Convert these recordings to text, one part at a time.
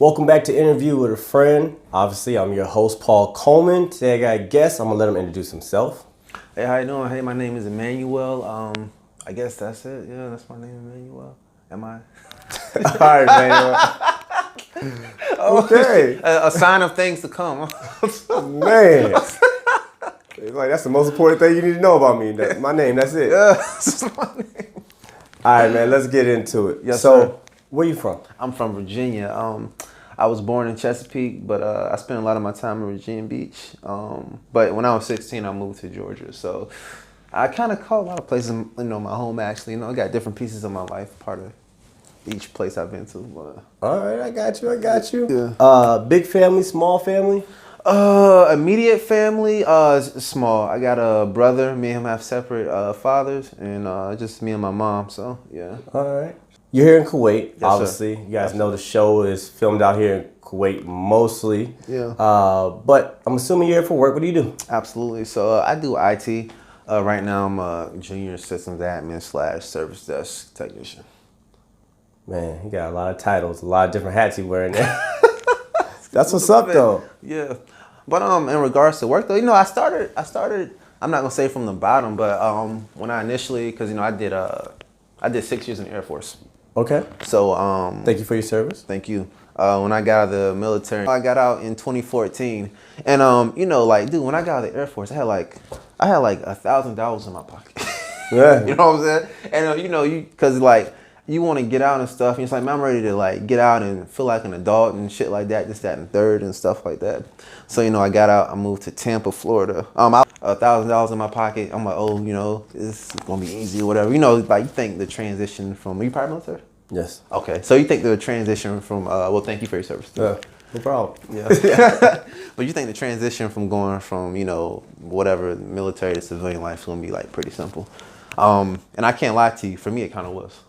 Welcome back to Interview with a Friend. Obviously, I'm your host, Paul Coleman. Today I got a guest. I'm going to let him introduce himself. Hey, how you doing? Hey, my name is Emmanuel. I guess that's it. Yeah, that's my name, Emmanuel. Am I? All right, Emmanuel. Okay. A sign of things to come. Man. It's like, that's the most important thing you need to know about me. My name, that's it. Yeah, that's my name. All right, man, let's get into it. Yes, so, sir. Where you from? I'm from Virginia. I was born in Chesapeake, but I spent a lot of my time in Virginia Beach. But when I was 16, I moved to Georgia. So I kind of call a lot of places, my home actually. I got different pieces of my life, part of each place I've been to. But, All right, I got you. Yeah. Big family, small family? Immediate family, small. I got a brother. Me and him have separate fathers, and just me and my mom. So yeah. All right. You're here in Kuwait, Yes, obviously. sir. You guys know the show is filmed out here in Kuwait mostly. Yeah. But I'm assuming you're here for work. What do you do? Absolutely. So I do IT. Right now I'm a junior systems admin / service desk technician. Man, he got a lot of titles, a lot of different hats he wearing there. That's what's up, though. Yeah. But in regards to work, though, I started. I'm not gonna say from the bottom, but when I initially, because I did 6 years in the Air Force. Okay. So Thank you for your service. Thank you. When I got out of the military, I got out in 2014, and dude, when I got out of the Air Force, I had like $1,000 in my pocket. Yeah. You know what I'm saying? And because you want to get out and stuff, and it's like, man, I'm ready to get out and feel like an adult and shit like that, this, that, and third and stuff like that. So I got out, I moved to Tampa, Florida. I $1,000 in my pocket. I'm like, oh, this is gonna be easy or whatever. You think the transition from, are you part of the military? Yes. Okay, so you think the transition from, thank you for your service. No problem. Yeah. But you think the transition from going from, whatever, military to civilian life is gonna be pretty simple. And I can't lie to you, for me it kind of was.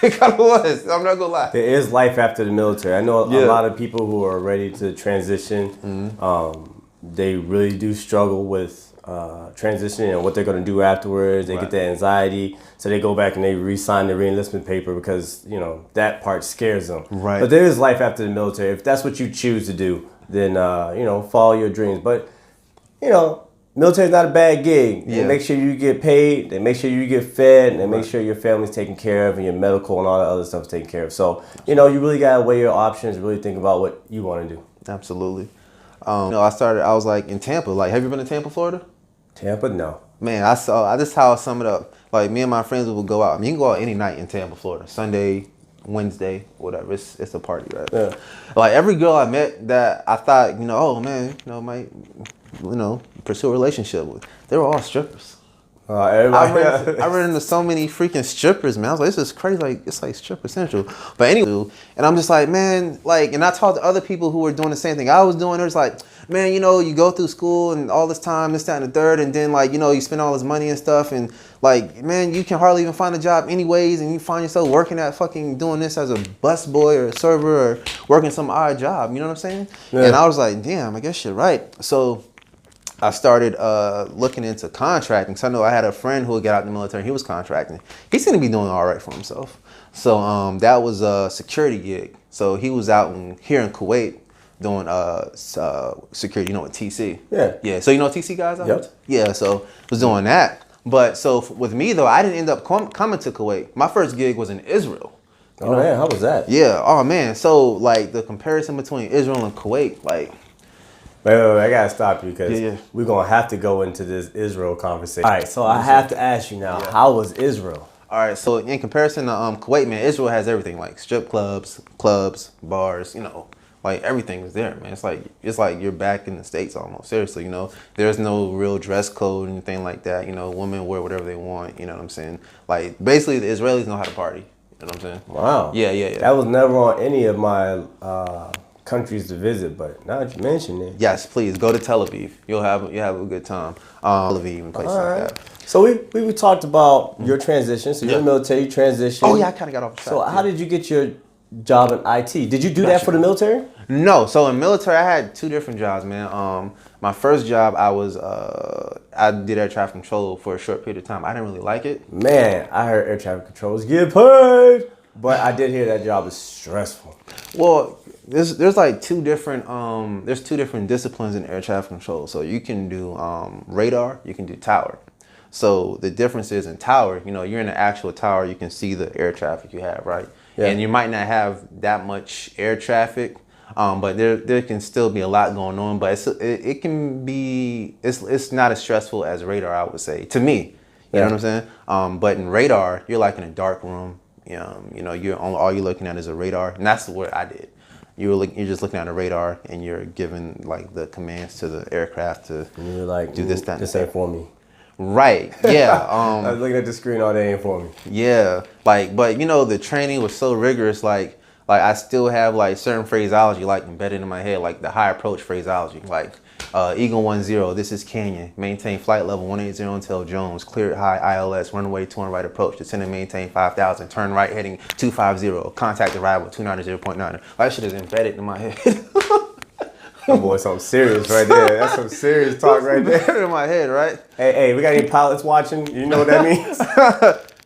It kind of was. I'm not gonna lie. There is life after the military. I know Yeah. a lot of people who are ready to transition. Mm-hmm. They really do struggle with transitioning and what they're going to do afterwards. They get that anxiety, so they go back and they re-sign the re-enlistment paper because that part scares them. Right. But there is life after the military. If that's what you choose to do, then follow your dreams. But military is not a bad gig. Yeah. They make sure you get paid. They make sure you get fed. And they make sure your family's taken care of and your medical and all that other stuff is taken care of. So, you really got to weigh your options, really think about what you want to do. Absolutely. I was in Tampa. Have you been to Tampa, Florida? Tampa, no. Man, I this how I sum it up. Me and my friends would go out. I mean, you can go out any night in Tampa, Florida. Sunday, Wednesday, whatever. It's a party, right? Yeah. Every girl I met that I thought, might, pursue a relationship with, they were all strippers. I ran into so many freaking strippers, man. I was like, this is crazy. It's like stripper central. But anyway, and I'm just like, man, and I talked to other people who were doing the same thing I was doing. There's like, man, you go through school and all this time, this, that, and the third, and then you spend all this money and stuff, and man, you can hardly even find a job anyways, and you find yourself working at fucking doing this as a busboy or a server or working some odd job. You know what I'm saying? Yeah. And I was like, damn, I guess you're right. So I started looking into contracting. So I know I had a friend who would get out in the military. He was contracting. He seemed to be doing all right for himself. So that was a security gig. So he was out here in Kuwait doing security, what TC? Yeah. Yeah. So you know TC guys out? Yep. Yeah. So was doing that. But so with me though, I didn't end up coming to Kuwait. My first gig was in Israel. Man, how was that? Yeah. Oh man. So the comparison between Israel and Kuwait, Wait, I gotta stop you because we're gonna have to go into this Israel conversation. All right, so I have to ask you now, how was Israel? All right, so in comparison to Kuwait, man, Israel has everything like strip clubs, bars, everything is there, man. It's like you're back in the States almost. Seriously, there's no real dress code or anything like that. Women wear whatever they want. You know what I'm saying? Basically, the Israelis know how to party. You know what I'm saying? Wow. Yeah. That was never on any of my countries to visit, but now that you mention it. Yes, please go to Tel Aviv. You'll have a good time. Tel Aviv and places like that. So we talked about your transition. So you're in the military transition. Oh yeah, I kind of got off track. So how did you get your job in IT? Did you do that for the military? No. So in military, I had 2 different jobs, man. My first job, I did air traffic control for a short period of time. I didn't really like it. Man, I heard air traffic controllers get paid. But I did hear that job is stressful. Well, there's like two different disciplines in air traffic control. So you can do radar, you can do tower. So the difference is in tower, you're in the actual tower, you can see the air traffic you have, right? Yeah. And you might not have that much air traffic, but there can still be a lot going on. But it's not as stressful as radar, I would say, to me. You know what I'm saying? But in radar, you're like in a dark room. You're all you're looking at is a radar, and that's what I did. You're just looking at a radar, and you're giving like the commands to the aircraft to you're like, do this, that, this ain't for me. Right. Yeah. I was looking at the screen all day, ain't for me. Yeah. But the training was so rigorous. Like I still have like certain phraseology like embedded in my head, like the high approach phraseology, like Eagle 10, this is Canyon. Maintain flight level 180 until Jones. Cleared high ILS. Runway 2 right approach. Descend and maintain 5,000. Turn right heading 250. Contact arrival 290.9. That shit is embedded in my head. Oh boy, something serious right there. That's some serious talk right there. In my head, right? Hey, we got any pilots watching? You know what that means?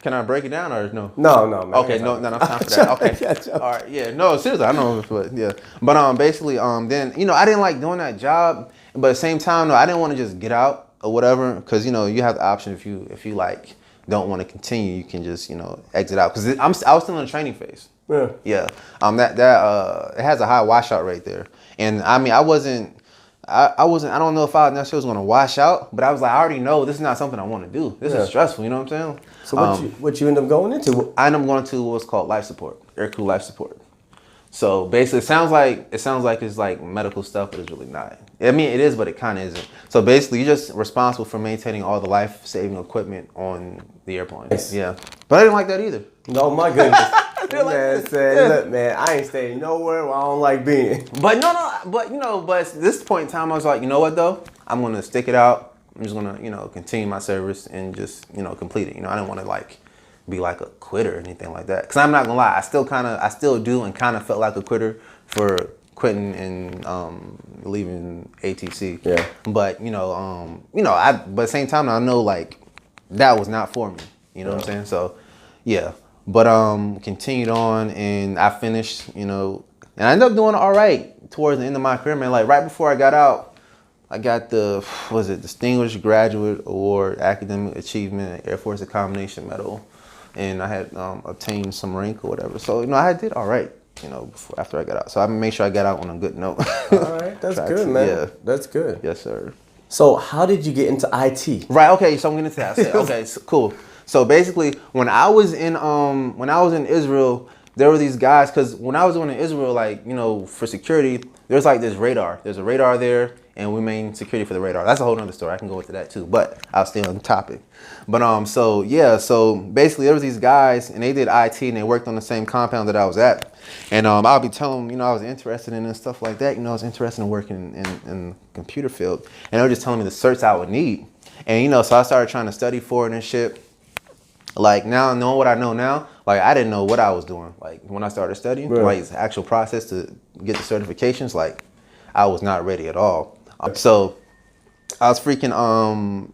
Can I break it down or no? No, man. Okay, no time for that. Okay. All right, yeah. No, seriously, I know, but yeah. But basically, then I didn't like doing that job, but at the same time, though, I didn't want to just get out or whatever, because you have the option if you like don't want to continue, you can just exit out, because I was still in the training phase. Yeah. That it has a high washout rate there. And I mean, I don't know if I necessarily was going to wash out, but I was like, I already know this is not something I want to do. This is stressful, you know what I'm saying? So what you end up going into? I end up going to what's called life support, aircrew life support. So basically, it sounds like it's like medical stuff, but it's really not. I mean, it is, but it kind of isn't. So basically, you're just responsible for maintaining all the life-saving equipment on the airplane. Nice. Yeah. But I didn't like that either. No, my goodness. Man said, look, man, I ain't staying nowhere where I don't like being. But but at this point in time, I was like, you know what though? I'm gonna stick it out. I'm just gonna, continue my service and just, complete it. I didn't want to like be like a quitter or anything like that. Cause I'm not gonna lie, I still do and kind of felt like a quitter for quitting and leaving ATC. Yeah. But but at the same time, I know like that was not for me. You know what I'm saying? So yeah. But continued on, and I finished, and I ended up doing all right towards the end of my career, man. Like right before I got out, I got the Distinguished Graduate Award, Academic Achievement, Air Force Accommodation Medal, and I had obtained some rank or whatever. So I did all right, after I got out. So I made sure I got out on a good note. All right, that's good, man. Yeah, that's good. Yes, sir. So how did you get into IT? Right. Okay. So I'm getting into that. Okay. So, cool. So basically, when I was in Israel, there were these guys, because when I was going to Israel, like, for security, there's like this radar. There's a radar there, and we main security for the radar. That's a whole nother story. I can go into that too, but I'll stay on the topic. But so basically there was these guys, and they did IT, and they worked on the same compound that I was at. And I'll be telling them, I was interested in and stuff like that. I was interested in working in the computer field. And they were just telling me the certs I would need. And so I started trying to study for it and shit. Like now, knowing what I know now, like I didn't know what I was doing. Like when I started studying, like the actual process to get the certifications, like I was not ready at all. So I was freaking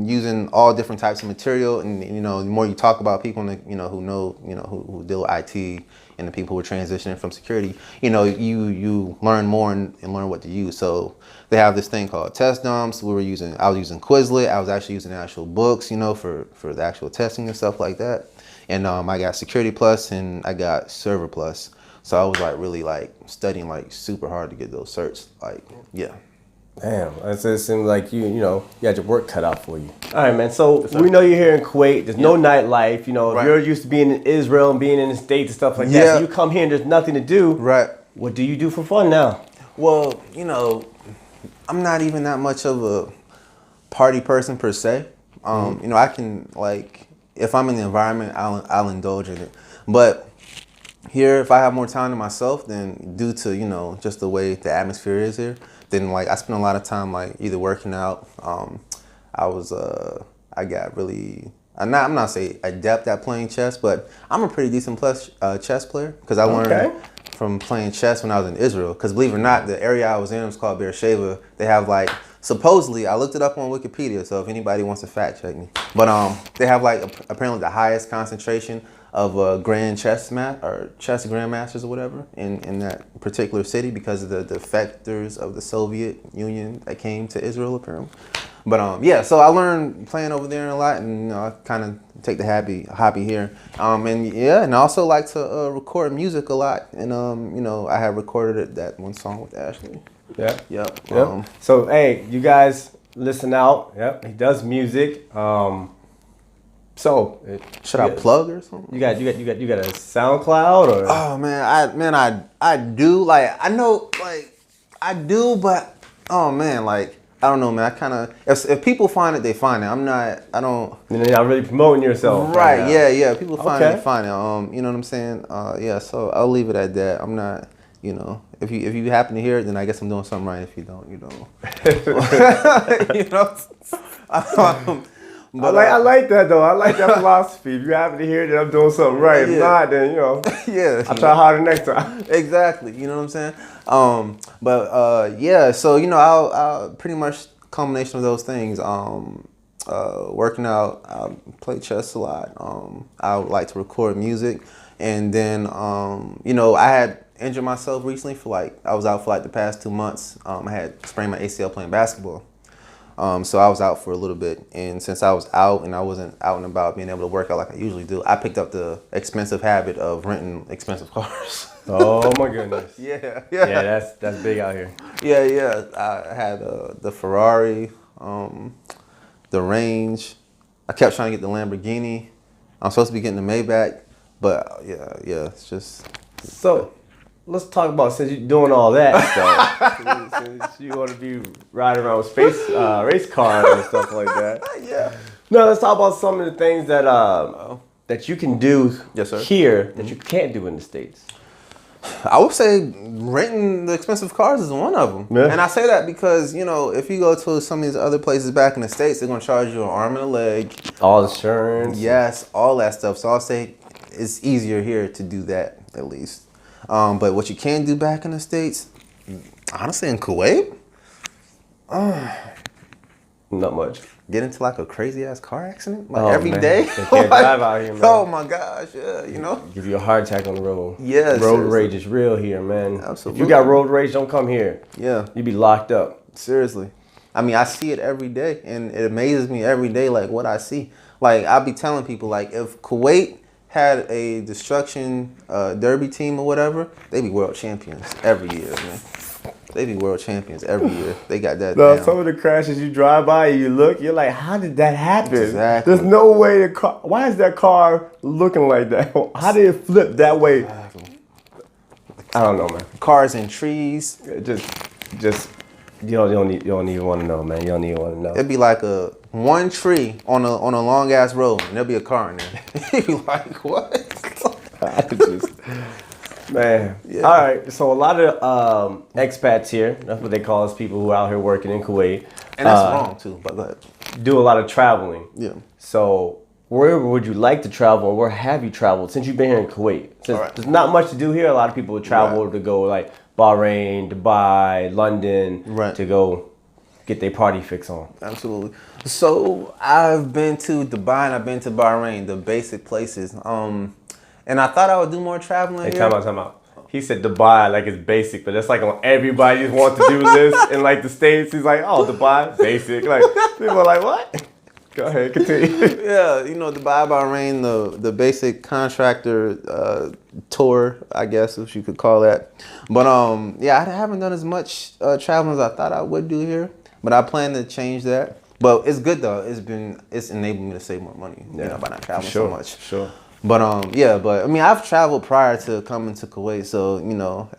using all different types of material, and the more you talk about people, who deal with IT, and the people who are transitioning from security, you learn more and learn what to use. So they have this thing called test dumps. I was using Quizlet. I was actually using actual books, for the actual testing and stuff like that. And I got Security Plus and I got Server Plus. So I was like really like studying like super hard to get those certs. Like, yeah. Damn, it seems like you had your work cut out for you. All right, man. So we know you're here in Kuwait. There's no nightlife. If you're used to being in Israel and being in the States and stuff like that, so you come here and there's nothing to do. Right. What do you do for fun now? Well, I'm not even that much of a party person per se. I can like if I'm in the environment, I'll indulge in it. But here, if I have more time to myself, then due to just the way the atmosphere is here, then like I spend a lot of time like either working out. I got really. I'm not say adept at playing chess, but I'm a pretty decent chess player because I learned from playing chess when I was in Israel. Because believe it or not, the area I was in was called Beersheba. They have like supposedly, I looked it up on Wikipedia, so if anybody wants to fact check me, but they have like apparently the highest concentration of grand chess grandmasters or whatever in that particular city because of the defectors of the Soviet Union that came to Israel apparently. But yeah, so I learned playing over there a lot, and I kind of take the hobby here. And yeah, and I also like to record music a lot. And I have recorded that one song with Ashley. Yeah. Yep. So hey, you guys listen out. Yep, he does music. So should I plug or something? You got a SoundCloud or? Oh man, I do like I know like I do, but oh man, like. I don't know, man. I kind of if people find it, they find it. I don't. You're not really promoting yourself, right? Yeah. People find it, they find it. You know what I'm saying? Yeah. So I'll leave it at that. I'm not. If you happen to hear it, then I guess I'm doing something right. If you don't, you don't. But I like that though. I like that philosophy. If you happen to hear that I'm doing something right, if not, then yeah, I'll try harder next time. Exactly. You know what I'm saying? Yeah. So I'll pretty much combination of those things. Working out, I play chess a lot. I would like to record music, and then I had injured myself recently I was out for the past 2 months. I had sprained my ACL playing basketball. So I was out for a little bit, and since I was out and I wasn't out and about being able to work out like I usually do, I picked up the expensive habit of renting expensive cars. Oh my goodness. Yeah. Yeah, that's big out here. Yeah. I had the Ferrari, the Range. I kept trying to get the Lamborghini. I'm supposed to be getting the Maybach, but yeah, it's just. So, let's talk about, since you're doing all that stuff, since you want to be riding around with race cars and stuff like that. Yeah. No, let's talk about some of the things that you can do here that you can't do in the States. I would say renting the expensive cars is one of them. Yeah. And I say that because, if you go to some of these other places back in the States, they're going to charge you an arm and a leg. All insurance. Yes, all that stuff. So I'll say it's easier here to do that, at least. But what you can do back in the States, honestly, in Kuwait, not much. Get into a crazy ass car accident every day. They can't drive out here, man. Oh my gosh, yeah, Give you a heart attack on the road. Yeah, road rage is real here, man. Absolutely. If you got road rage, don't come here. Yeah, you be locked up. Seriously. I mean, I see it every day, and it amazes me every day, what I see. I'll be telling people, if Kuwait had a destruction derby team or whatever, they'd be world champions every year, man. They be world champions every year. They got that down. Some of the crashes you drive by, you look, you're like, how did that happen? Exactly. There's no way why is that car looking like that? How did it flip that way? Exactly. I don't know, man. Cars in trees. Just you don't even want to know, man. You don't even want to know. It'd be one tree on a long ass road, and there'll be a car in there. You'd be like, what? Man. Yeah. All right. So a lot of expats here, that's what they call us, people who are out here working in Kuwait. And that's wrong too, but go ahead. Do a lot of traveling. Yeah. So where would you like to travel, and where have you traveled since you've been here in Kuwait? Since there's not much to do here, a lot of people would travel to go Bahrain, Dubai, London, to go get their party fix on. Absolutely. So I've been to Dubai and I've been to Bahrain, the basic places. And I thought I would do more traveling here. Time out. He said Dubai like it's basic, but that's on everybody just wants to do this in the States. He's like, oh, Dubai, basic. People are like, what? Go ahead, continue. Yeah, Dubai, Bahrain, the basic contractor tour, I guess, if you could call that. But I haven't done as much traveling as I thought I would do here. But I plan to change that. But it's good though. It's enabled me to save more money, by not traveling so much. Sure. But I've traveled prior to coming to Kuwait, so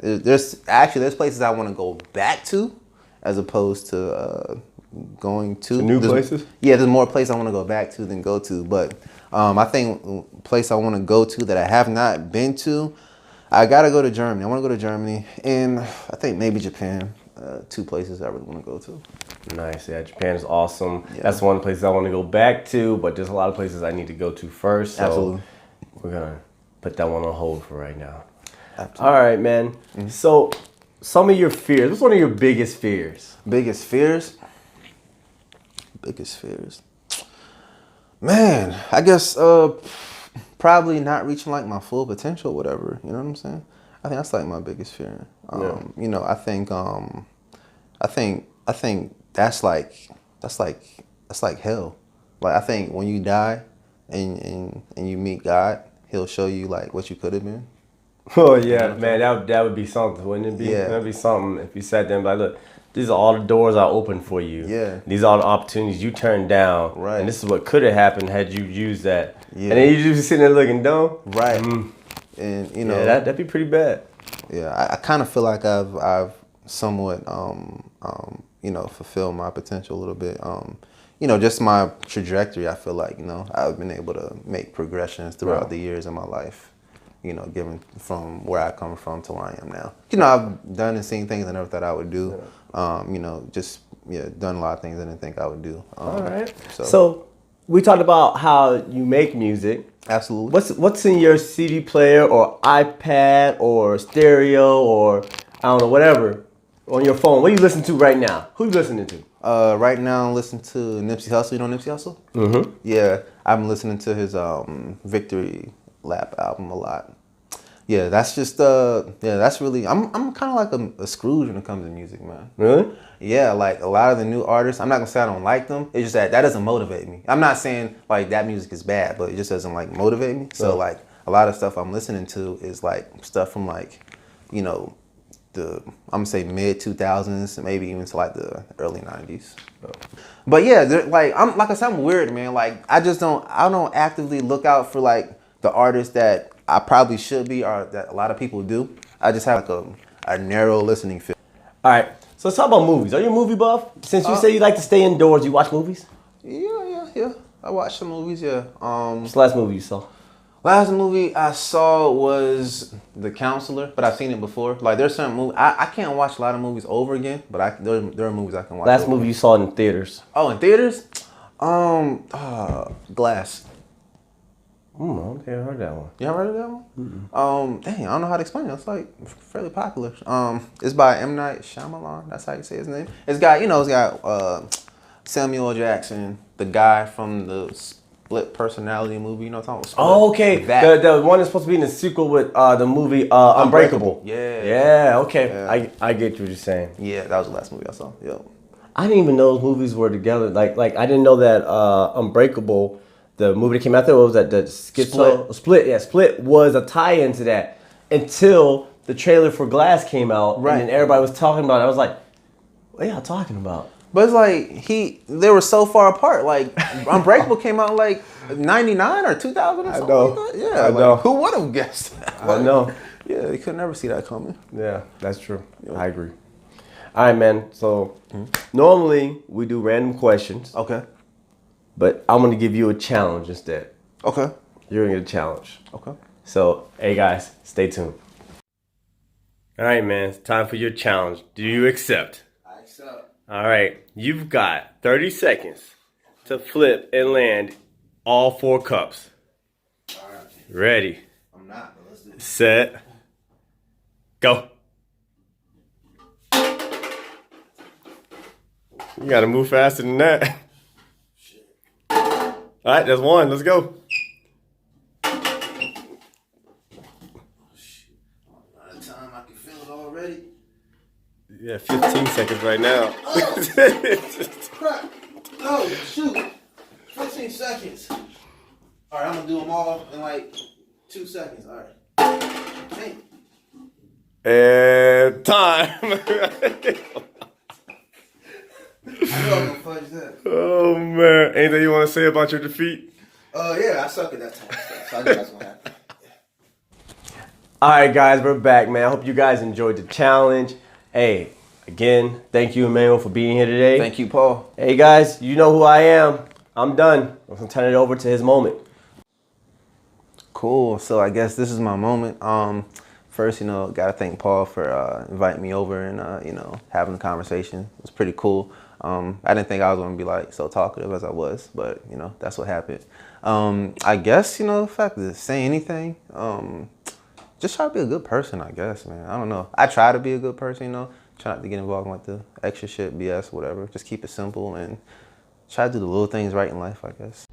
there's places I want to go back to, as opposed to going to new places. Yeah, there's more places I want to go back to than go to. But I think place I want to go to that I have not been to, I gotta go to Germany. I want to go to Germany, and I think maybe Japan. 2 places I really want to go to. Nice, yeah. Japan is awesome. Yeah. That's one place I want to go back to, but there's a lot of places I need to go to first. So absolutely. We're gonna put that one on hold for right now. Absolutely. All right, man. Mm-hmm. So, some of your fears. What's one of your biggest fears? Biggest fears? Man, I guess probably not reaching like my full potential, whatever. You know what I'm saying? I think that's like my biggest fear. You know, I think that's like hell. Like I think when you die and you meet God, He'll show you like what you could have been. Oh yeah, man, that would be something, wouldn't it be? Yeah. That'd be something if you sat there and be like, look, these are all the doors I open for you. Yeah. These are all the opportunities you turned down. Right. And this is what could have happened had you used that. Yeah. And then you just sitting there looking dumb. Right. And you know, yeah, that'd be pretty bad. Yeah, I kind of feel like I've somewhat you know, fulfilled my potential a little bit. You know, just my trajectory. I feel like, you know, I've been able to make progressions throughout the years of my life. You know, given from where I come from to where I am now. You know, I've done and seen things I never thought I would do. You know, just done a lot of things I didn't think I would do. All right. So we talked about how you make music. Absolutely. What's in your CD player or iPad or stereo or I don't know, whatever on your phone? What are you listening to right now? Who are you listening to? Right now I'm listening to Nipsey Hussle. You know Nipsey Hussle? Mm-hmm. Yeah, I'm listening to his Victory Lap album a lot. Yeah, that's just that's really I'm kind of like a Scrooge when it comes to music, man. Really? Yeah, like a lot of the new artists, I'm not gonna say I don't like them. It's just that doesn't motivate me. I'm not saying like that music is bad, but it just doesn't like motivate me. So like a lot of stuff I'm listening to is like stuff from like, you know, I'm gonna say mid 2000s, maybe even to like the early 90s. But yeah, like I said, I'm weird, man. Like I don't actively look out for like the artists that I probably should be or that a lot of people do. I just have like a narrow listening field. All right, so let's talk about movies. Are you a movie buff? Since you say you like to stay indoors, you watch movies? Yeah. I watch some movies, yeah. What's the last movie you saw? Last movie I saw was The Counselor, but I've seen it before. Like there's certain movies, I can't watch a lot of movies over again, but there are movies I can watch. Last movie you saw in theaters? Oh, in theaters? Glass. I haven't heard that one. You haven't heard of that one? Dang, I don't know how to explain it. It's like fairly popular. It's by M. Night Shyamalan. That's how you say his name. It's got Samuel Jackson, the guy from the Split Personality movie. You know what I'm talking about? Oh, okay. The one that's supposed to be in the sequel with the movie Unbreakable. Yeah. Okay. Yeah. I get what you're saying. Yeah, that was the last movie I saw. Yep. I didn't even know those movies were together. Like I didn't know that Unbreakable, the movie that came out there, what was that? The Schizo? Split. Yeah, Split was a tie-in to that until the trailer for Glass came out. Right. And then everybody was talking about it. I was like, what are y'all talking about? But it's like they were so far apart. Like Unbreakable came out in like 99 or 2000 or something like that. Yeah, I know. Who would have guessed that? I know. Yeah, you could never see that coming. Yeah, that's true. Yeah. I agree. All right, man. So normally we do random questions. Okay. But I'm going to give you a challenge instead. Okay. You're going to get a challenge. Okay. So, hey guys, stay tuned. All right, man. It's time for your challenge. Do you accept? I accept. All right. You've got 30 seconds to flip and land all 4 cups. All right. Ready? I'm not, but let's do it. Set. Go. You got to move faster than that. All right, there's one. Let's go. Oh, shit. By the time I can feel it already. Yeah, 15 seconds right now. Oh, crap. Oh, shoot. 15 seconds. All right, I'm going to do them all in like 2 seconds. All right. Dang. And time. Oh man! Anything you want to say about your defeat? Yeah, I suck at that type of stuff. So I know that's gonna happen. All right, guys, we're back, man. I hope you guys enjoyed the challenge. Hey, again, thank you, Emmanuel, for being here today. Thank you, Paul. Hey, guys, you know who I am. I'm done. I'm gonna turn it over to his moment. Cool. So I guess this is my moment. First, gotta thank Paul for inviting me over and having a conversation. It was pretty cool. I didn't think I was gonna be like so talkative as I was, but that's what happened. I guess if I have to say anything, just try to be a good person. I guess, man. I don't know. I try to be a good person. Try not to get involved in like the extra shit, BS, whatever. Just keep it simple and try to do the little things right in life, I guess.